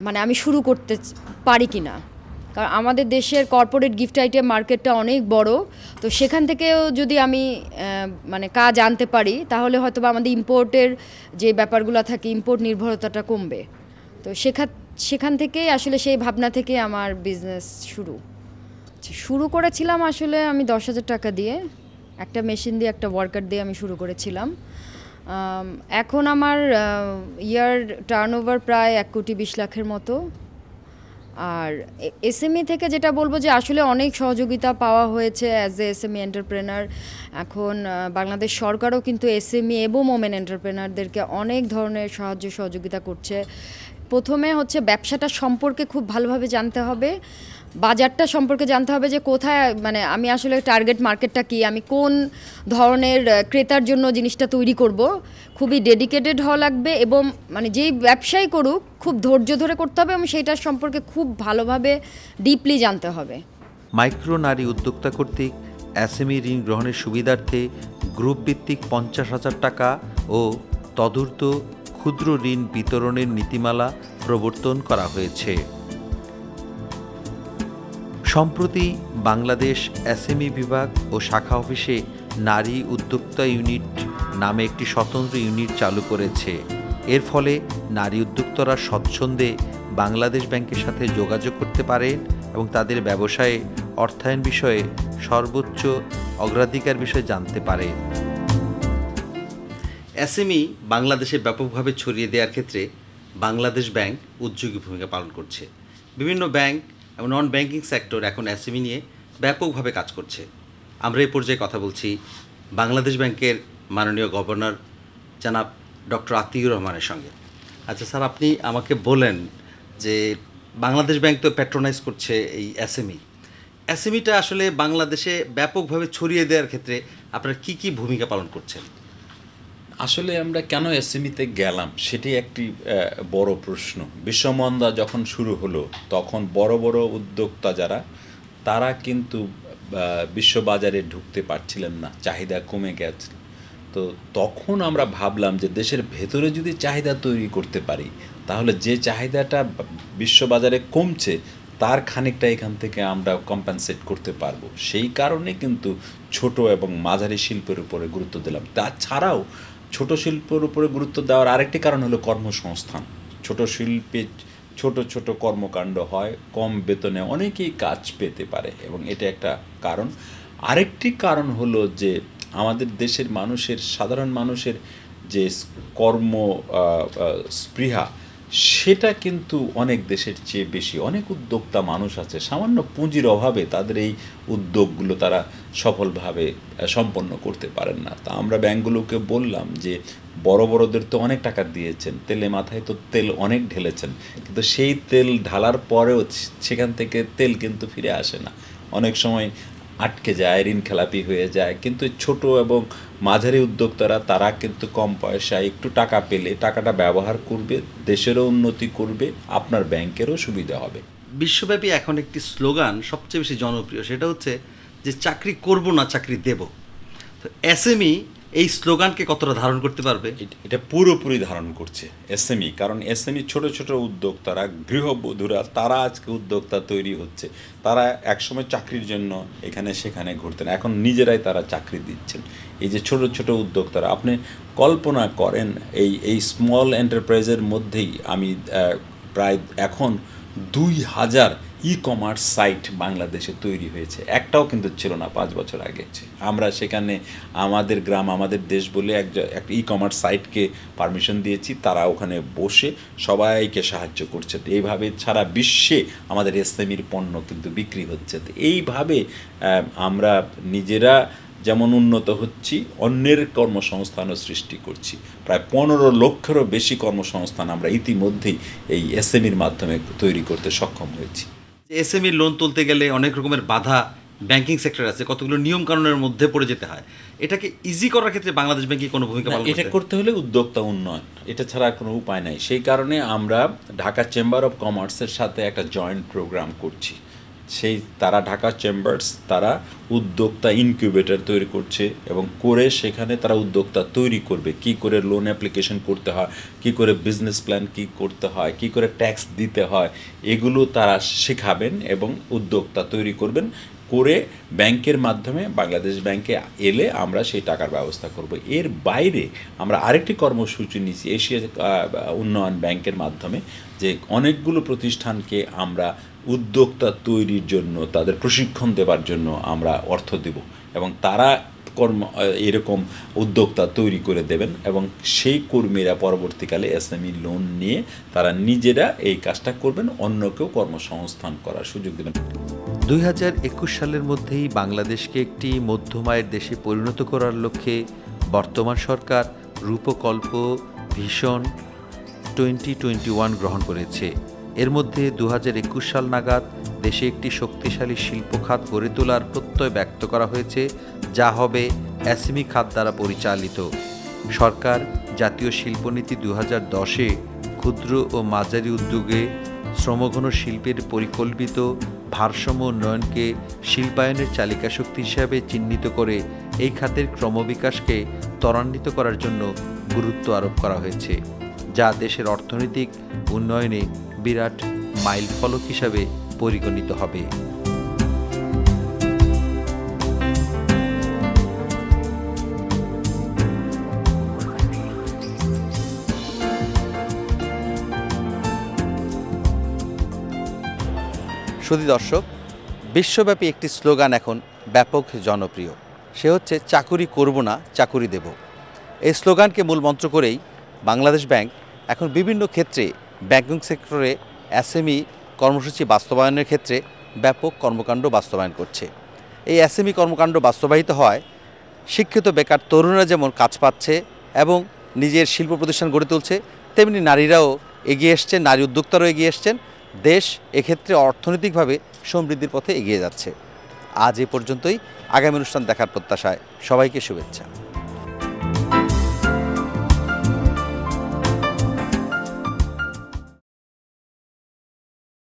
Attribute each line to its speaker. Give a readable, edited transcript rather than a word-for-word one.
Speaker 1: মানে আমি শুরু করতে পারি কি না। কারণ আমাদের দেশের কর্পোরেট গিফট আইটেম মার্কেটটা অনেক বড়। তো সেখান থেকেও যদি আমি মানে কাজ আনতে পারি তাহলে হয়তোবা আমাদের ইম্পোর্টের যে ব্যাপারগুলো থাকে ইম্পোর্ট নির্ভরতাটা কমবে। তো সেখান থেকেই আসলে সেই ভাবনা থেকে আমার বিজনেস শুরু করেছিলাম আসলে আমি 10,000 টাকা দিয়ে একটা মেশিন দিয়ে একটা ওয়ার্কার দিয়ে আমি শুরু করেছিলাম। এখন আমার ইয়ার টার্নওভার প্রায় 1,20,00,000-এর মতো। আর এসএমই থেকে যেটা বলবো যে আসলে অনেক সহযোগিতা পাওয়া হয়েছে অ্যাজ এ এসএমই এন্টারপ্রেনার। এখন বাংলাদেশ সরকারও কিন্তু এসএমই এবং ওমেন এন্টারপ্রেনারদেরকে অনেক ধরনের সাহায্য সহযোগিতা করছে। প্রথমে হচ্ছে ব্যবসাটা সম্পর্কে খুব ভালোভাবে জানতে হবে, বাজারটা সম্পর্কে জানতে হবে যে কোথায় মানে আমি আসলে টার্গেট মার্কেটটা কি, আমি কোন ধরনের ক্রেতার জন্য জিনিসটা তৈরি করব। খুবই ডেডিকেটেড হওয়া লাগবে এবং মানে যেই ব্যবসায়ী করুক খুব ধৈর্য ধরে করতে হবে এবং সেইটার সম্পর্কে খুব ভালোভাবে ডিপলি জানতে হবে।
Speaker 2: মাইক্রো নারী উদ্যোক্তা কর্তৃক এসএমই ঋণ গ্রহণের সুবিধার্থে গ্রুপ ভিত্তিক 50,000 টাকা ও তদূর্ধ্ব ক্ষুদ্র ঋণ বিতরণের নীতিমালা প্রবর্তন করা হয়েছে। সম্প্রতি বাংলাদেশ এসএমই বিভাগ ও শাখা অফিসে নারী উদ্যোক্তা ইউনিট নামে একটি স্বতন্ত্র ইউনিট চালু করেছে। এর ফলে নারী উদ্যোক্তারা স্বচ্ছন্দে বাংলাদেশ ব্যাংকের সাথে যোগাযোগ করতে পারেন এবং তাদের ব্যবসায়ে অর্থায়ন বিষয়ে সর্বোচ্চ অগ্রাধিকার বিষয়ে জানতে পারে। এসএমই বাংলাদেশে ব্যাপকভাবে ছড়িয়ে দেওয়ার ক্ষেত্রে বাংলাদেশ ব্যাংক উদ্যোগী ভূমিকা পালন করছে। বিভিন্ন ব্যাংক এবং নন ব্যাংকিং সেক্টর এখন এসএমই নিয়ে ব্যাপকভাবে কাজ করছে। আমরা এই পর্যায়ে কথা বলছি বাংলাদেশ ব্যাংকের মাননীয় গভর্নর জনাব ডক্টর আতিউর রহমানের সঙ্গে। আচ্ছা স্যার, আপনি আমাকে বলেন যে বাংলাদেশ ব্যাংক তো প্যাট্রোনাইজ করছে এই এসএমইটা আসলে বাংলাদেশে ব্যাপকভাবে ছড়িয়ে দেওয়ার ক্ষেত্রে আপনারা কি কি ভূমিকা পালন করছেন?
Speaker 3: আসলে আমরা কেন এসএমইতে গেলাম সেটি একটি বড় প্রশ্ন। বিশ্বমন্দা যখন শুরু হলো তখন বড় বড় উদ্যোক্তা যারা তারা কিন্তু বিশ্ববাজারে ঢুকতে পারছিলেন না, চাহিদা কমে গেছে। তো তখন আমরা ভাবলাম যে দেশের ভেতরে যদি চাহিদা তৈরি করতে পারি তাহলে যে চাহিদাটা বিশ্ববাজারে কমছে তার খানিকটা এখান থেকে আমরা কম্পেনসেট করতে পারবো। সেই কারণে কিন্তু ছোট এবং মাঝারি শিল্পের উপরে গুরুত্ব দিলাম। তাছাড়াও ছোট শিল্পের উপরে গুরুত্ব দেওয়ার আরেকটি কারণ হলো কর্মসংস্থান। ছোট শিল্পে ছোট ছোট কর্মকাণ্ড হয়, কম বেতনে অনেকেই কাজ পেতে পারে এবং এটা একটা কারণ। আরেকটি কারণ হলো যে আমাদের দেশের মানুষের, সাধারণ মানুষের যে কর্ম স্পৃহা সেটা কিন্তু অনেক দেশের চেয়ে বেশি। অনেক উদ্যোক্তা মানুষ আছে, সামান্য পুঁজির অভাবে তাদের এই উদ্যোগগুলো তারা সফলভাবে সম্পন্ন করতে পারেন না। তা আমরা ব্যাংকগুলোকে বললাম যে বড় বড়দের তো অনেক টাকা দিয়েছেন, তেলে মাথায় তো তেল অনেক ঢেলেছেন, কিন্তু সেই তেল ঢালার পরেও সেখান থেকে তেল কিন্তু ফিরে আসে না, অনেক সময় আটকে যায়, ঋণ খেলাপি হয়ে যায়। কিন্তু ছোট এবং মাঝারি উদ্যোক্তারা তারা কিন্তু কম পয়সায় একটু টাকা পেলে টাকাটা ব্যবহার করবে, দেশেরও উন্নতি করবে, আপনার ব্যাংকেরও সুবিধা হবে।
Speaker 2: বিশ্বব্যাপী এখন একটি স্লোগান সবচেয়ে বেশি জনপ্রিয়, সেটা হচ্ছে যে চাকরি করব না, চাকরি দেব। তো এসএমই এই স্লোগানকে কতটা ধারণ করতে পারবে?
Speaker 3: এটা পুরোপুরি ধারণ করছে এসএমই। কারণ এসএমই ছোট ছোট উদ্যোক্তারা, গৃহবধূরা, তারা আজকে উদ্যোক্তা তৈরি হচ্ছে। তারা একসময় চাকরির জন্য এখানে সেখানে ঘুরতেন, এখন নিজেরাই তারা চাকরি দিচ্ছেন। এই যে ছোট ছোট উদ্যোক্তারা, আপনি কল্পনা করেন এই স্মল এন্টারপ্রাইজের মধ্যেই আমি প্রায় এখন 2,000 ই-কমার্স সাইট বাংলাদেশে তৈরি হয়েছে। একটাও কিন্তু ছিল না 5 বছর আগে। আমরা সেখানে আমাদের গ্রাম আমাদের দেশ বলে একটা ই-কমার্স সাইটকে পারমিশন দিয়েছি, তারা ওখানে বসে সবাইকে সাহায্য করছে। এইভাবে সারা বিশ্বে আমাদের এসএমইর পণ্য কিন্তু বিক্রি হচ্ছে। তো এইভাবে আমরা নিজেরা যেমন উন্নত হচ্ছি, অন্যের কর্মসংস্থানও সৃষ্টি করছি। প্রায় 15 লক্ষেরও বেশি কর্মসংস্থান আমরা ইতিমধ্যেই এই এসএমইর মাধ্যমে তৈরি করতে সক্ষম হয়েছি।
Speaker 2: এসএমই লোন তুলতে গেলে অনেক রকমের বাধা ব্যাংকিং সেক্টর আছে, কতগুলো নিয়ম কানুনের মধ্যে পড়ে যেতে হয়। এটাকে ইজি করার ক্ষেত্রে বাংলাদেশ ব্যাংকে কোনো ভূমিকা পালন করছে?
Speaker 3: এটা করতে হলে উদ্যোক্তা উন্নয়ন, এটা ছাড়া কোনো উপায় নাই। সেই কারণে আমরা ঢাকা চেম্বার অফ কমার্সের সাথে একটা জয়েন্ট প্রোগ্রাম করছি। সেই তারা ঢাকা চেম্বার্স তারা উদ্যোক্তা ইনকিউবেটর তৈরি করছে এবং করে সেখানে তারা উদ্যোক্তা তৈরি করবে, কি করে লোন অ্যাপ্লিকেশন করতে হয়, কি করে বিজনেস প্ল্যান কি করতে হয়, কি করে ট্যাক্স দিতে হয়, এগুলো তারা শেখাবেন এবং উদ্যোক্তা তৈরি করবেন। করে ব্যাংকের মাধ্যমে বাংলাদেশ ব্যাংকে এলে আমরা সেই টাকার ব্যবস্থা করব। এর বাইরে আমরা আরেকটি কর্মসূচি নিয়েছি এশিয়া উন্নয়ন ব্যাংকের মাধ্যমে, যে অনেকগুলো প্রতিষ্ঠানকে আমরা উদ্যোক্তা তৈরির জন্য তাদের প্রশিক্ষণ দেওয়ার জন্য আমরা অর্থ দেব এবং তারা এরকম উদ্যোক্তা তৈরি করে দেবেন এবং সেই কর্মীরা পরবর্তীকালে এসএমই লোন নিয়ে তারা নিজেরা এই কাজটা করবেন, অন্যকেও কর্মসংস্থান করার সুযোগ দেবেন।
Speaker 2: 2021 সালের মধ্যেই বাংলাদেশকে একটি মধ্যম আয়ের দেশে পরিণত করার লক্ষ্যে বর্তমান সরকার রূপকল্প ভিশন 2021 গ্রহণ করেছে। এর মধ্যে 2021 সাল নাগাদ দেশে একটি শক্তিশালী শিল্প খাত গড়ে তোলার প্রত্যয় ব্যক্ত করা হয়েছে, যা হবে এসএমই খাত দ্বারা পরিচালিত। সরকার জাতীয় শিল্পনীতি 2010-এ ক্ষুদ্র ও মাঝারি উদ্যোগে শ্রমঘন শিল্পের পরিকল্পিত ভারসাম্য উন্নয়নকে শিল্পায়নের চালিকা শক্তি হিসাবে চিহ্নিত করে এই খাতের ক্রমবিকাশকে ত্বরান্বিত করার জন্য গুরুত্ব আরোপ করা হয়েছে, যা দেশের অর্থনৈতিক উন্নয়নে বিরাট মাইলফলক হিসাবে পরিগণিত হবে। সুধী দর্শক, বিশ্বব্যাপী একটি স্লোগান এখন ব্যাপক জনপ্রিয়, সে হচ্ছে চাকুরি করব না, চাকুরি দেব। এই স্লোগানকে মূল মন্ত্র করেই বাংলাদেশ ব্যাংক এখন বিভিন্ন ক্ষেত্রে ব্যাংকিং সেক্টরে এসএমই কর্মসূচি বাস্তবায়নের ক্ষেত্রে ব্যাপক কর্মকাণ্ড বাস্তবায়ন করছে। এই এসএমই কর্মকাণ্ড বাস্তবায়িত হয় শিক্ষিত বেকার তরুণরা যেমন কাজ পাচ্ছে এবং নিজের শিল্প প্রতিষ্ঠান গড়ে তুলছে, তেমনি নারীরাও এগিয়ে এসছেন, নারী উদ্যোক্তারাও এগিয়ে এসছেন। দেশ এক্ষেত্রে অর্থনৈতিকভাবে সমৃদ্ধির পথে এগিয়ে যাচ্ছে। আজ এ পর্যন্তই। আগামী অনুষ্ঠান দেখার প্রত্যাশায় সবাইকে শুভেচ্ছা।